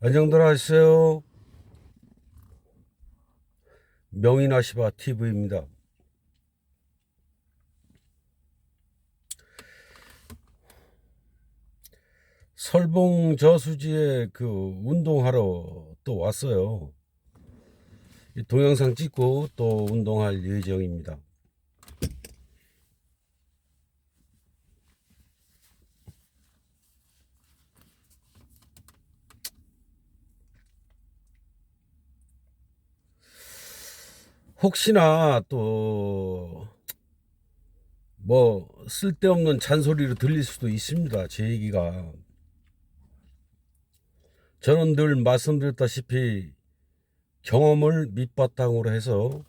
안녕들 하세요. 명인아시바 TV입니다. 설봉 저수지에 그 운동하러 또 왔어요. 이 동영상 찍고 또 운동할 예정입니다. 혹시나 또 뭐 쓸데없는 잔소리로 들릴 수도 있습니다. 제 얘기가. 저는 늘 말씀드렸다시피 경험을 밑바탕으로 해서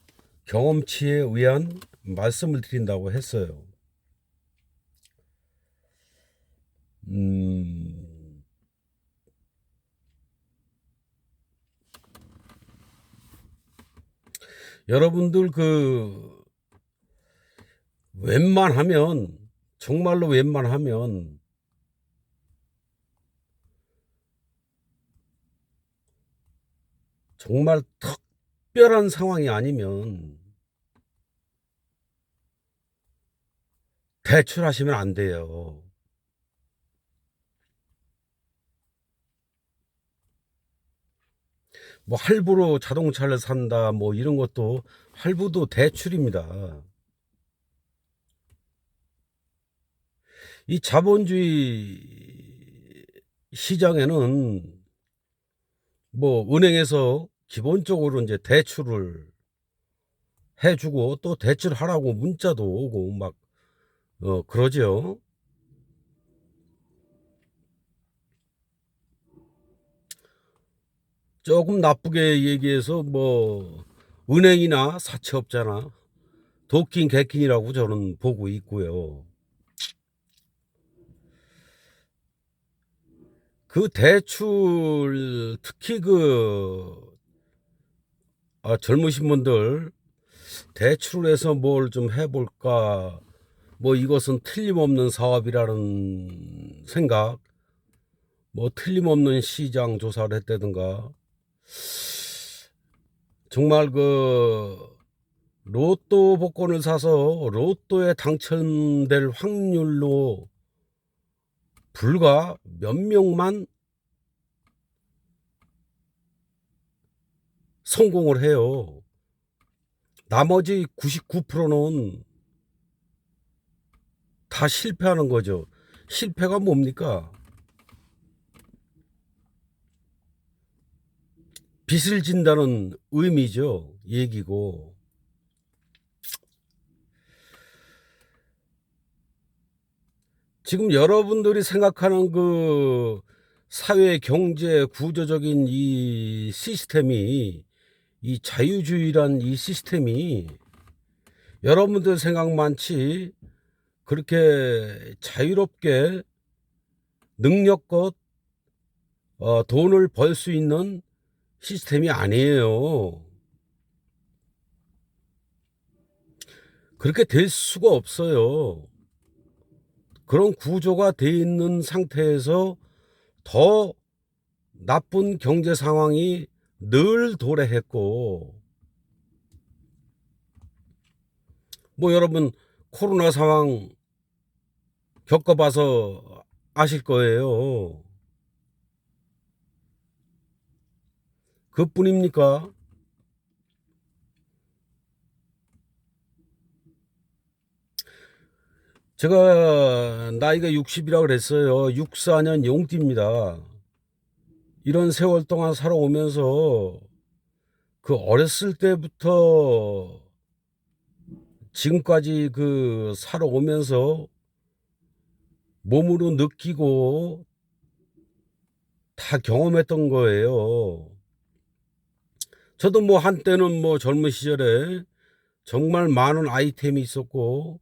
경험치에 의한 말씀을 드린다고 했어요. 음, 여러분들 웬만하면, 정말로 웬만하면 정말 특별한 상황이 아니면 대출하시면 안 돼요. 뭐 할부로 자동차를 산다 뭐 이런 것도 할부도 대출입니다. 이 자본주의 시장에는 뭐 은행에서 기본적으로 이제 대출을 해주고 또 대출하라고 문자도 오고 막 그러죠. 조금 나쁘게 얘기해서 뭐 은행이나 사채업자나 도킹 개킹이라고 저는 보고 있고요. 그 대출 특히 젊으신 분들 대출을 해서 뭘 좀 해볼까, 뭐 이것은 틀림없는 사업이라는 생각, 뭐 틀림없는 시장 조사를 했다든가, 정말 로또 복권을 사서 로또에 당첨될 확률로 불과 몇 명만 성공을 해요. 나머지 99%는 다 실패하는 거죠. 실패가 뭡니까? 빚을 진다는 의미죠. 얘기고. 지금 여러분들이 생각하는 그 사회 경제 구조적인 이 시스템이, 이 자유주의란 이 시스템이 여러분들 생각만치 그렇게 자유롭게 능력껏 돈을 벌 수 있는 시스템이 아니에요. 그렇게 될 수가 없어요. 그런 구조가 돼 있는 상태에서 더 나쁜 경제 상황이 늘 도래했고, 뭐 여러분 코로나 상황 겪어봐서 아실 거예요. 그뿐입니까? 제가 나이가 60이라 그랬어요. 64년 용띠입니다. 이런 세월 동안 살아오면서 그 어렸을 때부터 지금까지 살아오면서 몸으로 느끼고 다 경험했던 거예요. 저도 뭐 한때는 뭐 젊은 시절에 정말 많은 아이템이 있었고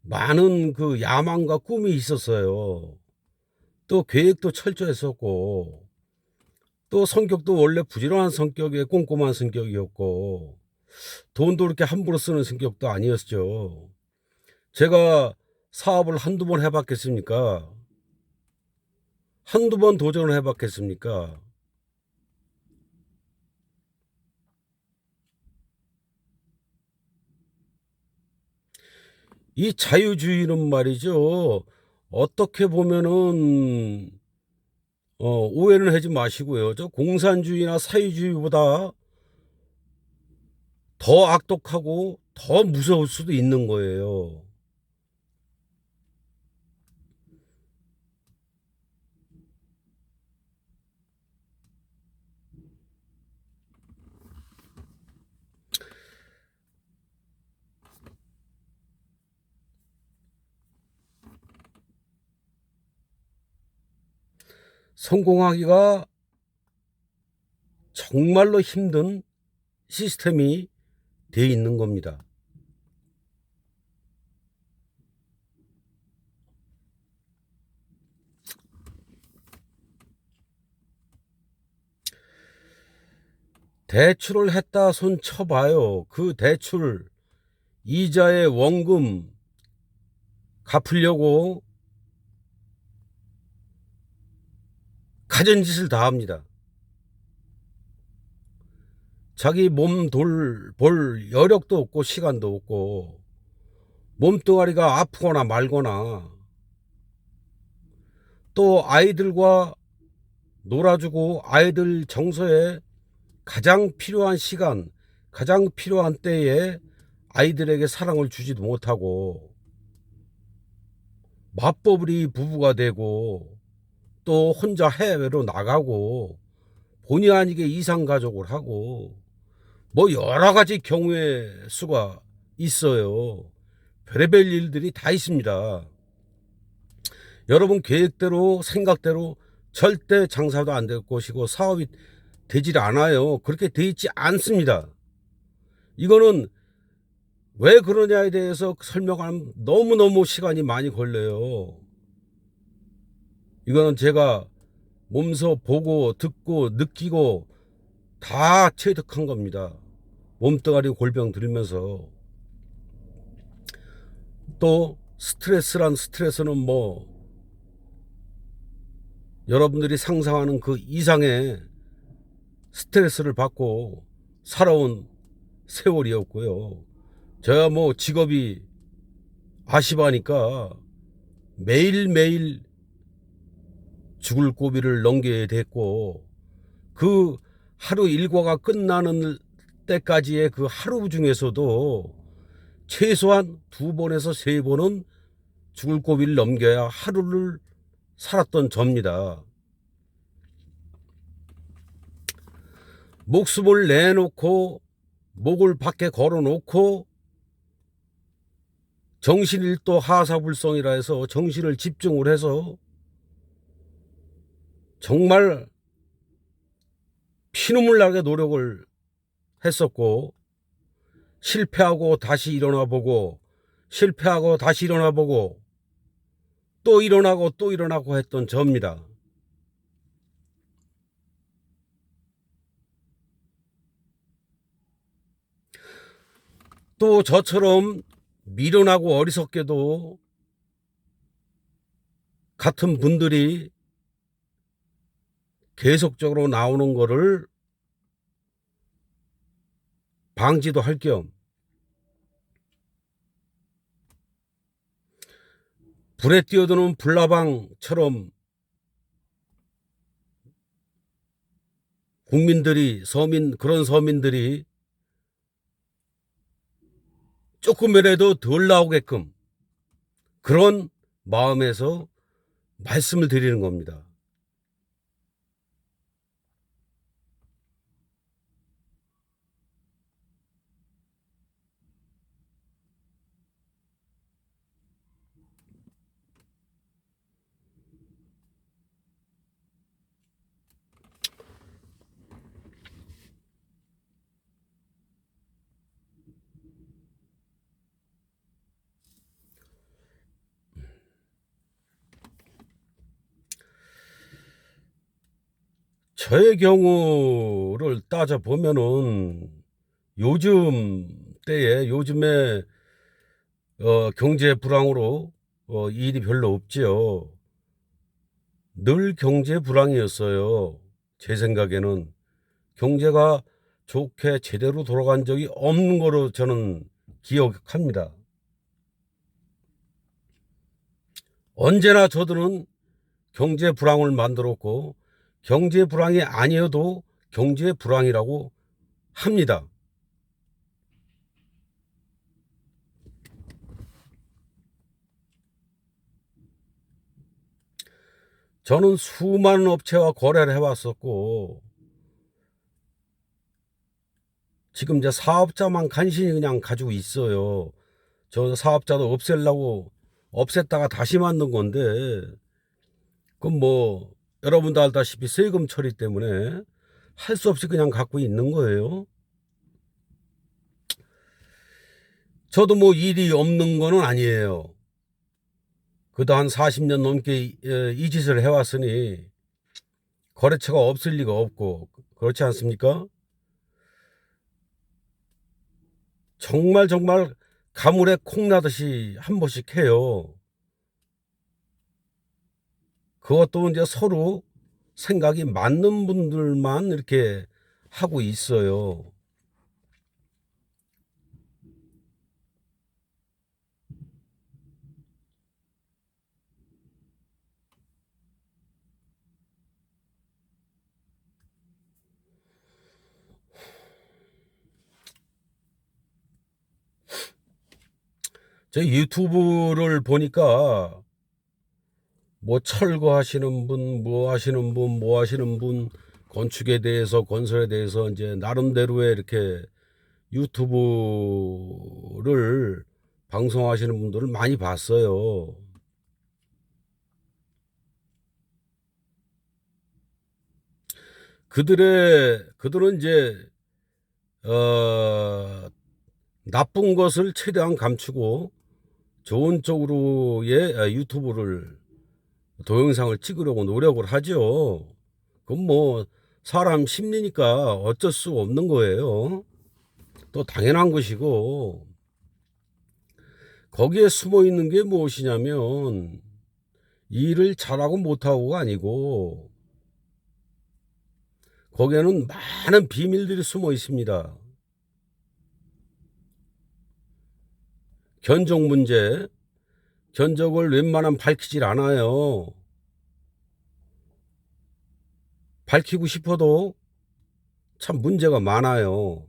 많은 그 야망과 꿈이 있었어요. 또 계획도 철저했었고 또 성격도 원래 부지런한 성격에 꼼꼼한 성격이었고 돈도 그렇게 함부로 쓰는 성격도 아니었죠. 제가 사업을 한두 번 해봤겠습니까? 한두 번 도전을 해봤겠습니까? 이 자유주의는 말이죠. 어떻게 보면은 오해는 하지 마시고요. 저 공산주의나 사회주의보다 더 악독하고 더 무서울 수도 있는 거예요. 성공하기가 정말로 힘든 시스템이 돼 있는 겁니다. 대출을 했다 손 쳐봐요. 그 대출 이자의 원금 갚으려고 가진 짓을 다 합니다. 자기 몸 볼 여력도 없고 시간도 없고 몸뚱아리가 아프거나 말거나 또 아이들과 놀아주고 아이들 정서에 가장 필요한 시간, 가장 필요한 때에 아이들에게 사랑을 주지도 못하고 맞벌이 부부가 되고 또 혼자 해외로 나가고 본의 아니게 이상가족을 하고 뭐 여러 가지 경우의 수가 있어요. 별의별 일들이 다 있습니다. 여러분 계획대로 생각대로 절대 장사도 안 될 것이고 사업이 되질 않아요. 그렇게 돼 있지 않습니다. 이거는 왜 그러냐에 대해서 설명하면 너무너무 시간이 많이 걸려요. 이거는 제가 몸소 보고 듣고 느끼고 다 체득한 겁니다. 몸뚱아리 골병 들면서. 또 스트레스는 뭐 여러분들이 상상하는 그 이상의 스트레스를 받고 살아온 세월이었고요. 저야 뭐 직업이 아시바니까 매일매일 죽을 고비를 넘겨야 됐고 그 하루 일과가 끝나는 때까지의 그 하루 중에서도 최소한 2번에서 3번은 죽을 고비를 넘겨야 하루를 살았던 접니다. 목숨을 내놓고 목을 밖에 걸어놓고 정신일도 하사불성이라 해서 정신을 집중을 해서 정말 피눈물 나게 노력을 했었고 실패하고 다시 일어나보고 실패하고 다시 일어나보고 또 일어나고 또 일어나고 했던 저입니다. 또 저처럼 미련하고 어리석게도 같은 분들이 계속적으로 나오는 거를 방지도 할 겸 불에 뛰어드는 불나방처럼 국민들이 그런 서민들이 조금이라도 덜 나오게끔 그런 마음에서 말씀을 드리는 겁니다. 저의 경우를 따져보면은 요즘에 경제 불황으로 일이 별로 없지요. 늘 경제 불황이었어요. 제 생각에는 경제가 좋게 제대로 돌아간 적이 없는 거로 저는 기억합니다. 언제나 저들은 경제 불황을 만들었고 경제 불황이 아니어도 경제 불황이라고 합니다. 저는 수많은 업체와 거래를 해왔었고 지금 이제 사업자만 간신히 그냥 가지고 있어요. 저 사업자도 없애려고 없앴다가 다시 만든 건데 그건 뭐 여러분도 알다시피 세금 처리 때문에 할 수 없이 그냥 갖고 있는 거예요. 저도 뭐 일이 없는 거는 아니에요. 그도 한 40년 넘게 이 짓을 해왔으니 거래처가 없을 리가 없고 그렇지 않습니까? 정말 가물에 콩 나듯이 한 번씩 해요. 그것도 이제 서로 생각이 맞는 분들만 이렇게 하고 있어요. 저 유튜브를 보니까 뭐 철거하시는 분, 뭐 하시는 분, 뭐 하시는 분, 건축에 대해서, 건설에 대해서 이제 나름대로의 이렇게 유튜브를 방송하시는 분들을 많이 봤어요. 그들은 이제, 나쁜 것을 최대한 감추고 좋은 쪽으로의 유튜브를 동영상을 찍으려고 노력을 하죠. 그건 뭐 사람 심리니까 어쩔 수 없는 거예요. 또 당연한 것이고 거기에 숨어 있는 게 무엇이냐면 일을 잘하고 못하고가 아니고 거기에는 많은 비밀들이 숨어 있습니다. 견적 문제, 견적을 웬만하면 밝히질 않아요. 밝히고 싶어도 참 문제가 많아요.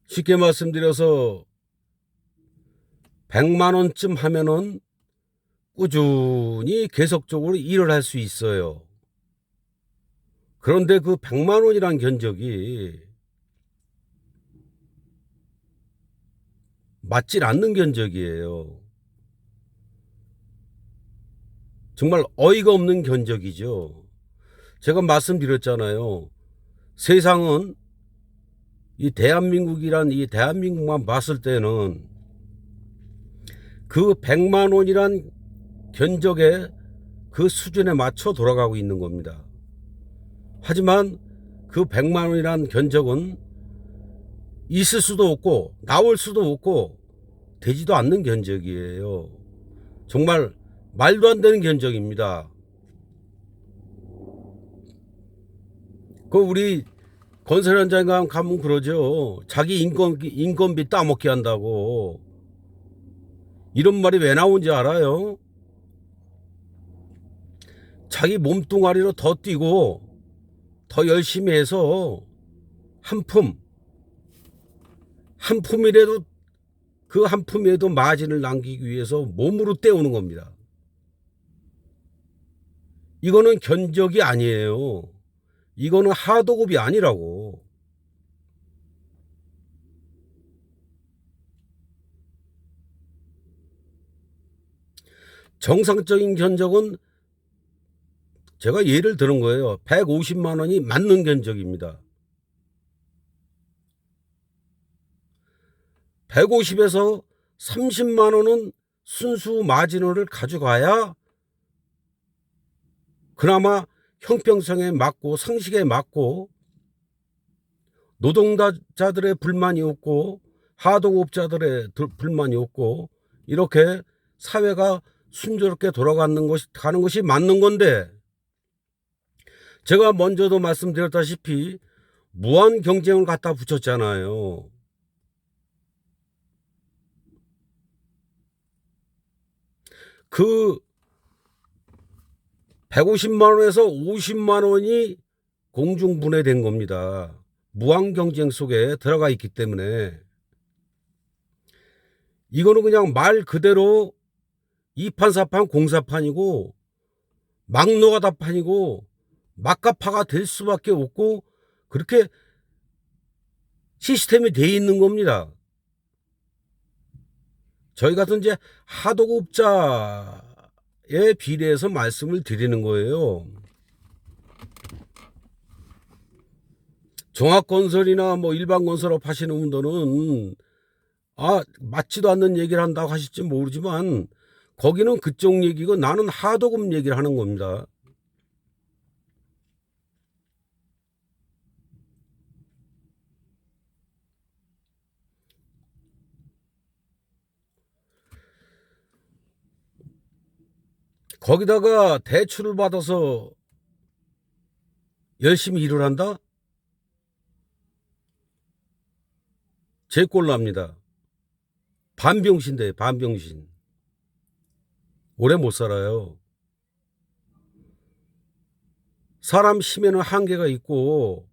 쉽게 말씀드려서 100만 원쯤 하면은 꾸준히 계속적으로 일을 할 수 있어요. 그런데 그 100만 원이란 견적이 맞질 않는 견적이에요. 정말 어이가 없는 견적이죠. 제가 말씀드렸잖아요. 세상은 이 대한민국이란 이 대한민국만 봤을 때는 그 100만 원이란 견적의 그 수준에 맞춰 돌아가고 있는 겁니다. 하지만 그 100만 원이란 견적은 있을 수도 없고 나올 수도 없고 되지도 않는 견적이에요. 정말 말도 안 되는 견적입니다. 그 우리 건설 현장에 가면 그러죠. 자기 인건비 따먹게 한다고. 이런 말이 왜 나온지 알아요? 자기 몸뚱아리로 더 뛰고 더 열심히 해서 한 품이라도 그 한 품에도 마진을 남기기 위해서 몸으로 때우는 겁니다. 이거는 견적이 아니에요. 이거는 하도급이 아니라고. 정상적인 견적은 제가 예를 드는 거예요. 150만 원이 맞는 견적입니다. 150에서 30만 원은 순수 마지노를 가져가야 그나마 형평성에 맞고 상식에 맞고 노동자들의 불만이 없고 하도급자들의 불만이 없고 이렇게 사회가 순조롭게 가는 것이 맞는 건데 제가 먼저도 말씀드렸다시피 무한 경쟁을 갖다 붙였잖아요. 그 150만 원에서 50만 원이 공중분해된 겁니다. 무한 경쟁 속에 들어가 있기 때문에. 이거는 그냥 말 그대로 2판 4판 공사판이고 막노가다판이고 막가파가 될 수밖에 없고 그렇게 시스템이 돼 있는 겁니다. 저희 같은 이제 하도급자에 비례해서 말씀을 드리는 거예요. 종합건설이나 뭐 일반건설업 하시는 분들은 맞지도 않는 얘기를 한다고 하실지 모르지만 거기는 그쪽 얘기고 나는 하도급 얘기를 하는 겁니다. 거기다가 대출을 받아서 열심히 일을 한다? 제 꼴납니다. 반병신데 반병신. 오래 못 살아요. 사람 힘에는 한계가 있고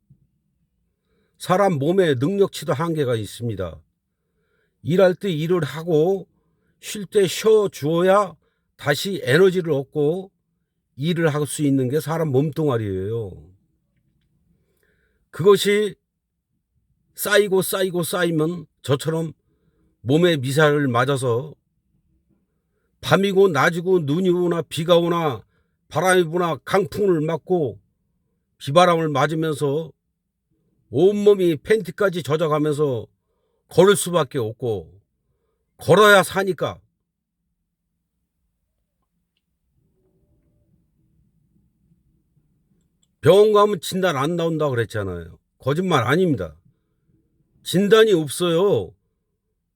사람 몸의 능력치도 한계가 있습니다. 일할 때 일을 하고 쉴 때 쉬어주어야 다시 에너지를 얻고 일을 할 수 있는 게 사람 몸뚱아리예요. 그것이 쌓이고 쌓이고 쌓이면 저처럼 몸에 미사를 맞아서 밤이고 낮이고 눈이 오나 비가 오나 바람이 부나 강풍을 맞고 비바람을 맞으면서 온몸이 팬티까지 젖어가면서 걸을 수밖에 없고 걸어야 사니까. 병원 가면 진단 안 나온다고 그랬잖아요. 거짓말 아닙니다. 진단이 없어요.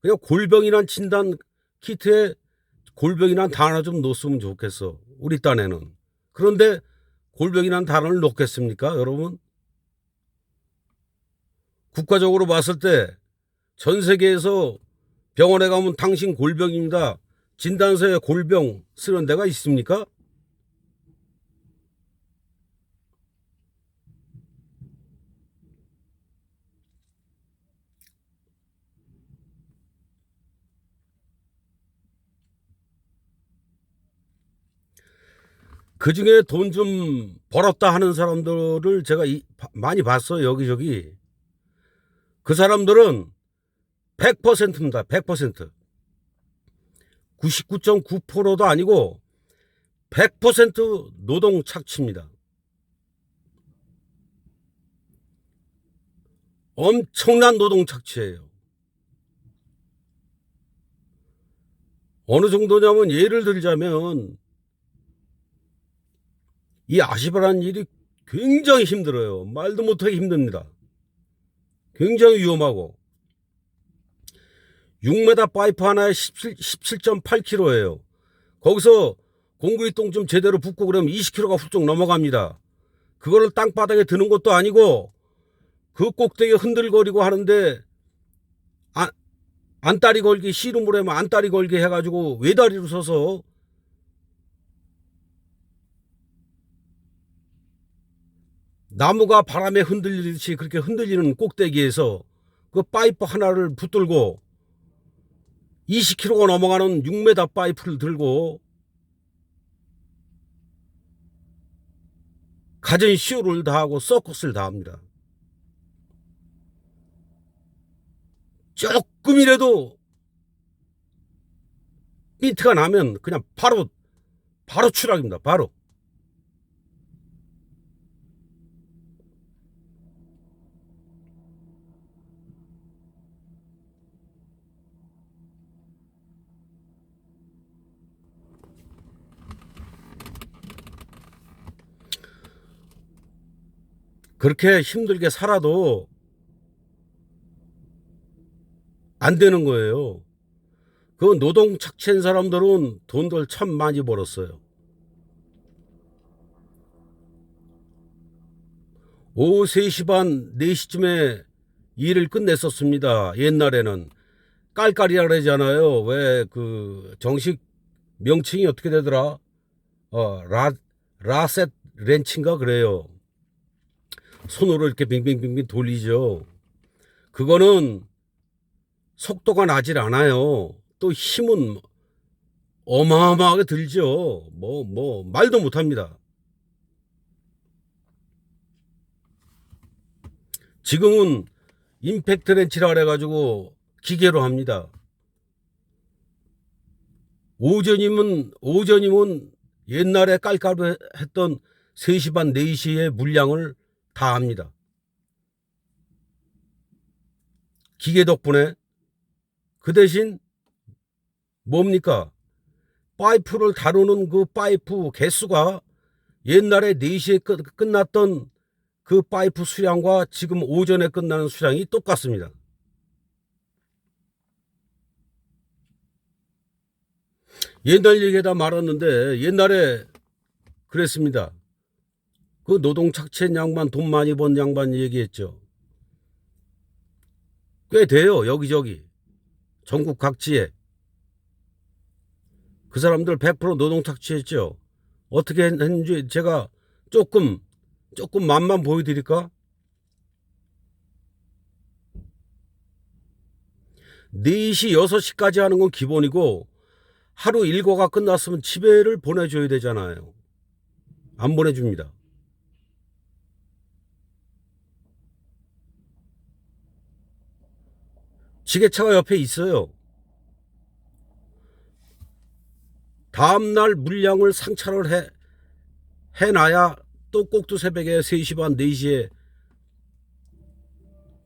그냥 골병이란 진단 키트에 골병이란 단어 좀 넣었으면 좋겠어. 우리 딴에는. 그런데 골병이란 단어를 넣겠습니까, 여러분? 국가적으로 봤을 때 전 세계에서 병원에 가면 당신 골병입니다. 진단서에 골병 쓰는 데가 있습니까? 그 중에 돈 좀 벌었다 하는 사람들을 제가 많이 봤어요, 여기저기. 그 사람들은 100%입니다. 100%. 99.9%도 아니고 100% 노동 착취입니다. 엄청난 노동 착취예요. 어느 정도냐면 예를 들자면 이 아시바라는 일이 굉장히 힘들어요. 말도 못하게 힘듭니다. 굉장히 위험하고 6m 파이프 하나에 17.8kg예요. 거기서 공구이똥 좀 제대로 붓고 그러면 20kg가 훌쩍 넘어갑니다. 그거를 땅바닥에 드는 것도 아니고 그 꼭대기에 흔들거리고 하는데 안다리 걸기 씨름을 하면 안다리 걸기 해가지고 외다리로 서서 나무가 바람에 흔들리듯이 그렇게 흔들리는 꼭대기에서 그 파이프 하나를 붙들고 20kg가 넘어가는 6m 파이프를 들고 가전 쇼를 다 하고 서커스를 다 합니다. 조금이라도 삐트가 나면 그냥 바로 추락입니다. 바로. 그렇게 힘들게 살아도 안 되는 거예요. 그 노동 착취한 사람들은 돈들 참 많이 벌었어요. 오후 3시 반 4시쯤에 일을 끝냈었습니다. 옛날에는 깔깔이라 그러잖아요. 왜 그 정식 명칭이 어떻게 되더라? 라셋 렌치인가 그래요. 손으로 이렇게 빙빙빙빙 돌리죠. 그거는 속도가 나질 않아요. 또 힘은 어마어마하게 들죠. 말도 못합니다. 지금은 임팩트 렌치라 그래가지고 기계로 합니다. 오전이면 옛날에 깔깔했던 3시 반 4시의 물량을 다 합니다. 기계 덕분에. 그 대신 뭡니까? 파이프를 다루는 그 파이프 개수가 옛날에 4시에 끝났던 그 파이프 수량과 지금 오전에 끝나는 수량이 똑같습니다. 옛날 얘기에다 말았는데 옛날에 그랬습니다. 그 노동 착취한 양반, 돈 많이 번 양반 얘기했죠. 꽤 돼요. 여기저기 전국 각지에. 그 사람들 100% 노동 착취했죠. 어떻게 했는지 제가 조금 맛만 보여드릴까? 4시 6시까지 하는 건 기본이고 하루 일과가 끝났으면 집에를 보내줘야 되잖아요. 안 보내줍니다. 지게차가 옆에 있어요. 다음날 물량을 상차를 해놔야 또 꼭두 새벽에 3시 반 4시에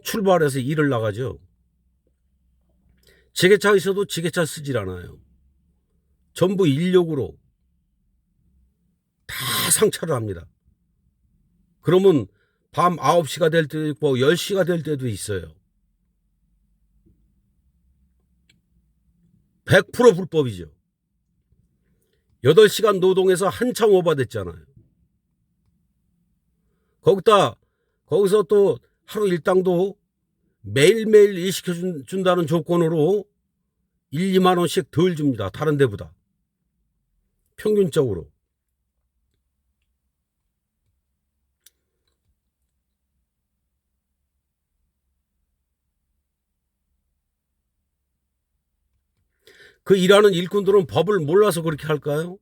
출발해서 일을 나가죠. 지게차 있어도 지게차 쓰질 않아요. 전부 인력으로 다 상차를 합니다. 그러면 밤 9시가 될 때도 있고 10시가 될 때도 있어요. 100% 불법이죠. 8시간 노동해서 한참 오버됐잖아요. 거기서 또 하루 일당도 매일매일 일 시켜준다는 조건으로 1, 2만 원씩 덜 줍니다. 다른 데보다. 평균적으로. 그 일하는 일꾼들은 법을 몰라서 그렇게 할까요?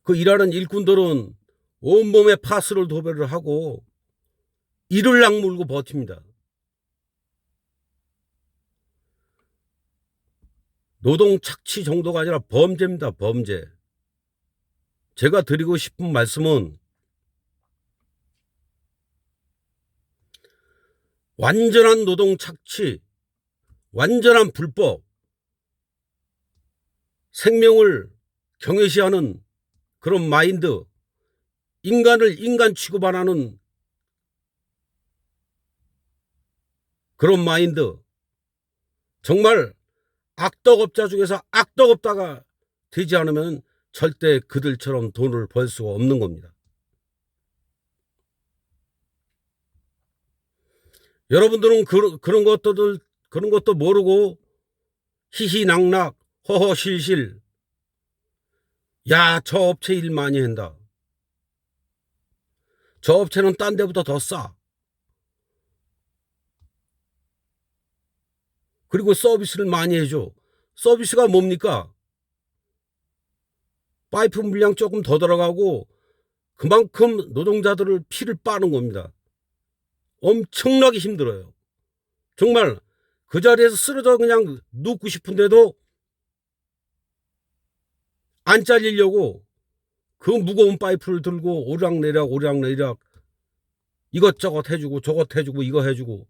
그 일하는 일꾼들은 온몸에 파스를 도배를 하고 이를 악물고 버팁니다. 노동 착취 정도가 아니라 범죄입니다. 범죄. 제가 드리고 싶은 말씀은 완전한 노동 착취, 완전한 불법, 생명을 경외시하는 그런 마인드, 인간을 인간 취급하는 그런 마인드, 정말 악덕업자 중에서 악덕업자가 되지 않으면 절대 그들처럼 돈을 벌 수가 없는 겁니다. 여러분들은 그런 것도 모르고 희희낙낙 허허실실 야, 저 업체 일 많이 한다. 저 업체는 딴 데보다 더 싸. 그리고 서비스를 많이 해줘. 서비스가 뭡니까? 파이프 물량 조금 더 들어가고 그만큼 노동자들을 피를 빠는 겁니다. 엄청나게 힘들어요. 정말 그 자리에서 쓰러져 그냥 눕고 싶은데도 안 잘리려고 그 무거운 파이프를 들고 오락내락 이것저것 해주고 저것 해주고 이거 해주고.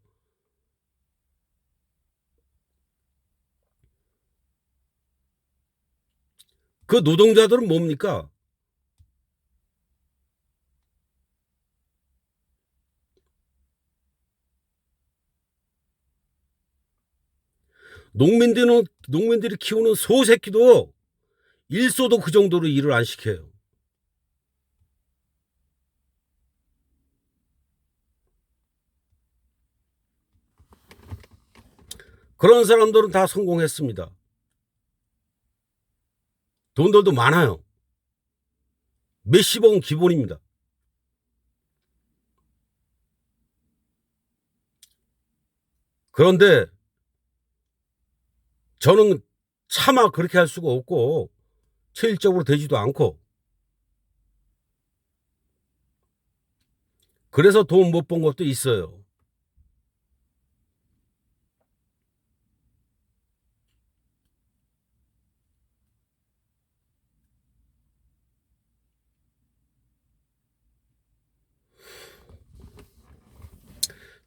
그 노동자들은 뭡니까? 농민들이 키우는 소 새끼도 일소도 그 정도로 일을 안 시켜요. 그런 사람들은 다 성공했습니다. 돈들도 많아요. 몇십억은 기본입니다. 그런데 저는 차마 그렇게 할 수가 없고 체질적으로 되지도 않고 그래서 돈 못 번 것도 있어요.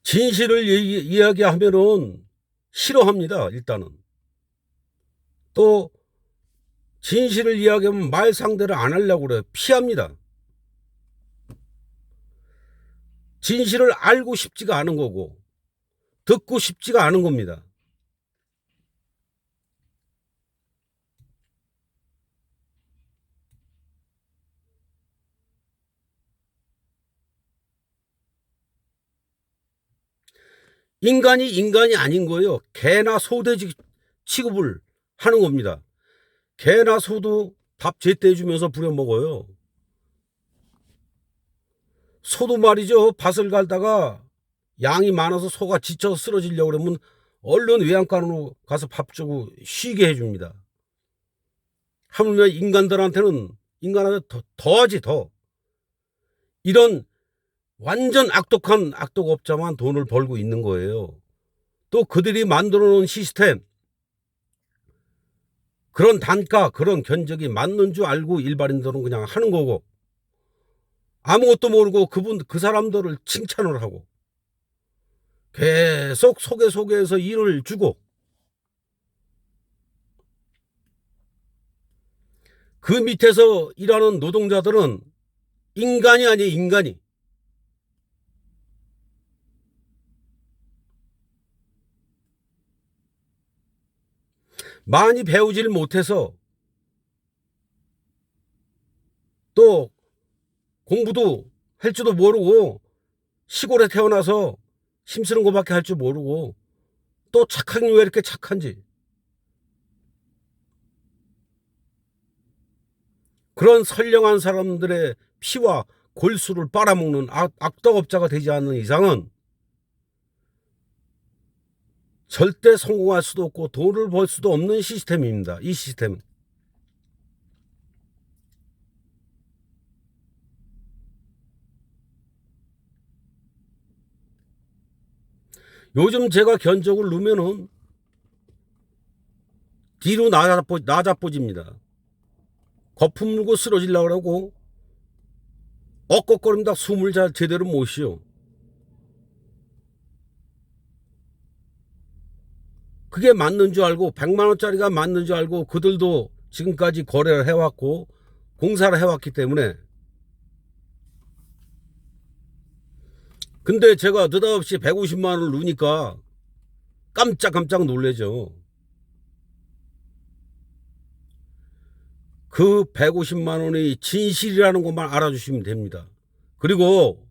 진실을 이야기하면은 싫어합니다. 일단은. 또 진실을 이야기하면 말 상대를 안 하려고 그래요. 피합니다. 진실을 알고 싶지가 않은 거고 듣고 싶지가 않은 겁니다. 인간이 아닌 거예요. 개나 소돼지 취급을 하는 겁니다. 개나 소도 밥 제때 해주면서 부려먹어요. 소도 말이죠. 밭을 갈다가 양이 많아서 소가 지쳐서 쓰러지려고 그러면 얼른 외양간으로 가서 밥 주고 쉬게 해줍니다. 하물며 인간한테 더하지 더. 이런 완전 악독업자만 돈을 벌고 있는 거예요. 또 그들이 만들어 놓은 시스템, 그런 단가, 그런 견적이 맞는 줄 알고 일반인들은 그냥 하는 거고 아무것도 모르고 그 사람들을 칭찬을 하고 계속 속에서 일을 주고 그 밑에서 일하는 노동자들은 인간이 아니에요. 인간이. 많이 배우질 못해서 또 공부도 할 줄도 모르고 시골에 태어나서 힘쓰는 것밖에 할 줄 모르고 또 착하긴 왜 이렇게 착한지 그런 선량한 사람들의 피와 골수를 빨아먹는 악덕업자가 되지 않는 이상은 절대 성공할 수도 없고 돈을 벌 수도 없는 시스템입니다. 이 시스템은. 요즘 제가 견적을 넣으면은 뒤로 나자빠집니다. 거품 물고 쓰러지려고 그러고 엇꺽거립니다. 숨을 제대로 못 쉬어. 그게 맞는 줄 알고 100만 원짜리가 맞는 줄 알고 그들도 지금까지 거래를 해왔고 공사를 해왔기 때문에 근데 제가 느닷없이 150만 원을 넣으니까 깜짝 놀래죠. 그 150만 원이 진실이라는 것만 알아주시면 됩니다. 그리고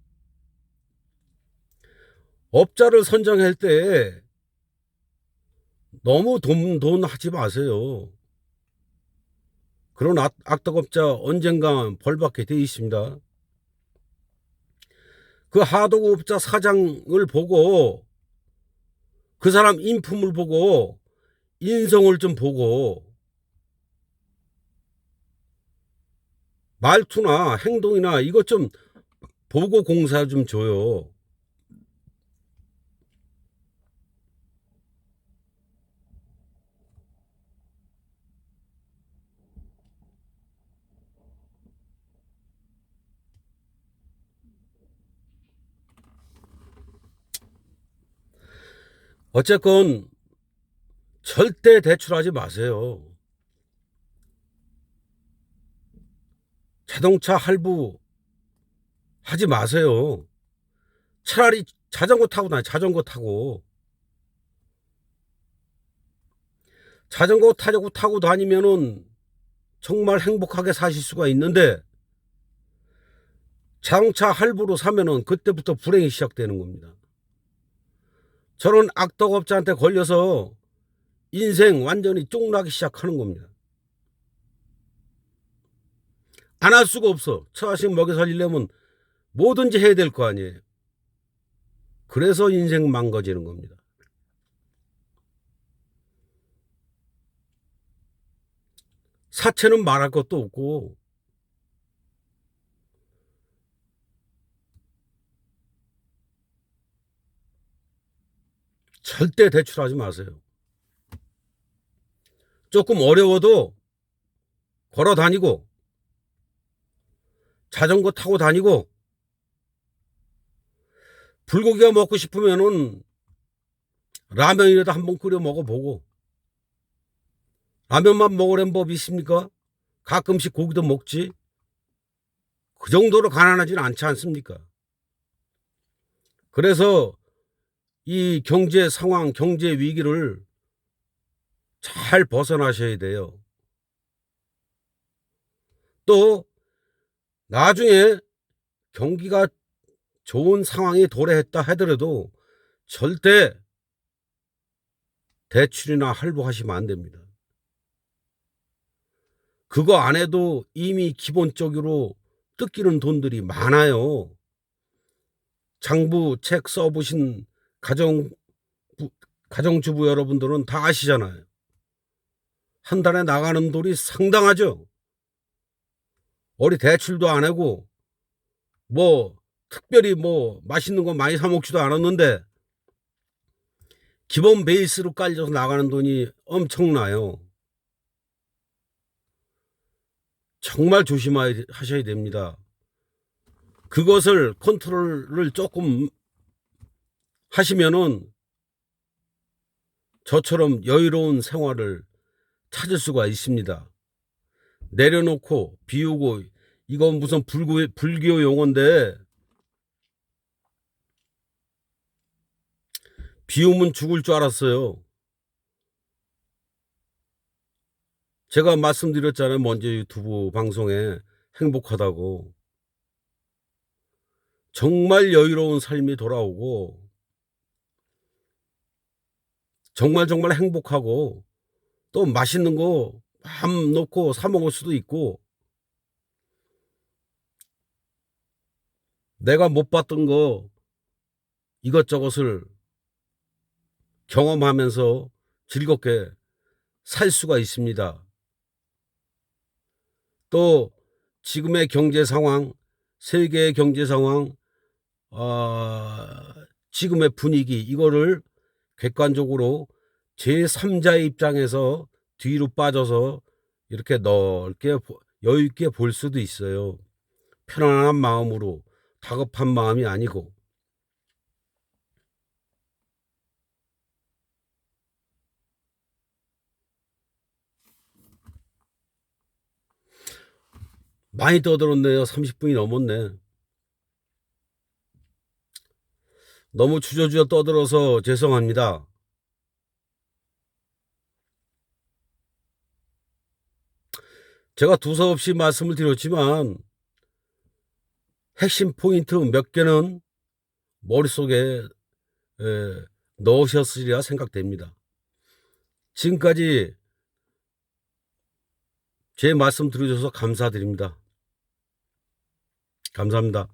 업자를 선정할 때 너무 돈 하지 마세요. 그런 악덕업자 언젠가 벌받게 돼 있습니다. 그 하도급업자 사장을 보고 그 사람 인품을 보고 인성을 좀 보고 말투나 행동이나 이것 좀 보고 공사 좀 줘요. 어쨌건 절대 대출하지 마세요. 자동차 할부 하지 마세요. 차라리 자전거 타고 다녀. 자전거 타고 다니면은 정말 행복하게 사실 수가 있는데 자동차 할부로 사면은 그때부터 불행이 시작되는 겁니다. 저런 악덕업자한테 걸려서 인생 완전히 쫑나기 시작하는 겁니다. 안 할 수가 없어. 처자식 먹여 살리려면 뭐든지 해야 될 거 아니에요. 그래서 인생 망가지는 겁니다. 사채는 말할 것도 없고 절대 대출하지 마세요. 조금 어려워도 걸어 다니고 자전거 타고 다니고 불고기가 먹고 싶으면은 라면이라도 한번 끓여 먹어보고, 라면만 먹으란 법이 있습니까? 가끔씩 고기도 먹지. 그 정도로 가난하지는 않지 않습니까? 그래서 이 경제 상황, 경제 위기를 잘 벗어나셔야 돼요. 또 나중에 경기가 좋은 상황이 도래했다 하더라도 절대 대출이나 할부하시면 안 됩니다. 그거 안 해도 이미 기본적으로 뜯기는 돈들이 많아요. 장부 책 써보신 가정주부 여러분들은 다 아시잖아요. 한 달에 나가는 돈이 상당하죠. 어디 대출도 안 하고 뭐 특별히 뭐 맛있는 거 많이 사 먹지도 않았는데 기본 베이스로 깔려서 나가는 돈이 엄청나요. 정말 조심하셔야 됩니다. 그것을 컨트롤을 조금 하시면은 저처럼 여유로운 생활을 찾을 수가 있습니다. 내려놓고 비우고, 이건 무슨 불교 용어인데 비우면 죽을 줄 알았어요. 제가 말씀드렸잖아요. 먼저 유튜브 방송에 행복하다고. 정말 여유로운 삶이 돌아오고 정말 행복하고 또 맛있는 거 마음 놓고 사 먹을 수도 있고, 내가 못 봤던 거 이것저것을 경험하면서 즐겁게 살 수가 있습니다. 또 지금의 경제 상황, 세계의 경제 상황, 지금의 분위기, 이거를 객관적으로 제3자의 입장에서 뒤로 빠져서 이렇게 넓게 여유 있게 볼 수도 있어요. 편안한 마음으로, 다급한 마음이 아니고. 많이 떠들었네요. 30분이 넘었네. 너무 주저주저 떠들어서 죄송합니다. 제가 두서없이 말씀을 드렸지만 핵심 포인트 몇 개는 머릿속에 넣으셨으리라 생각됩니다. 지금까지 제 말씀 들어주셔서 감사드립니다. 감사합니다.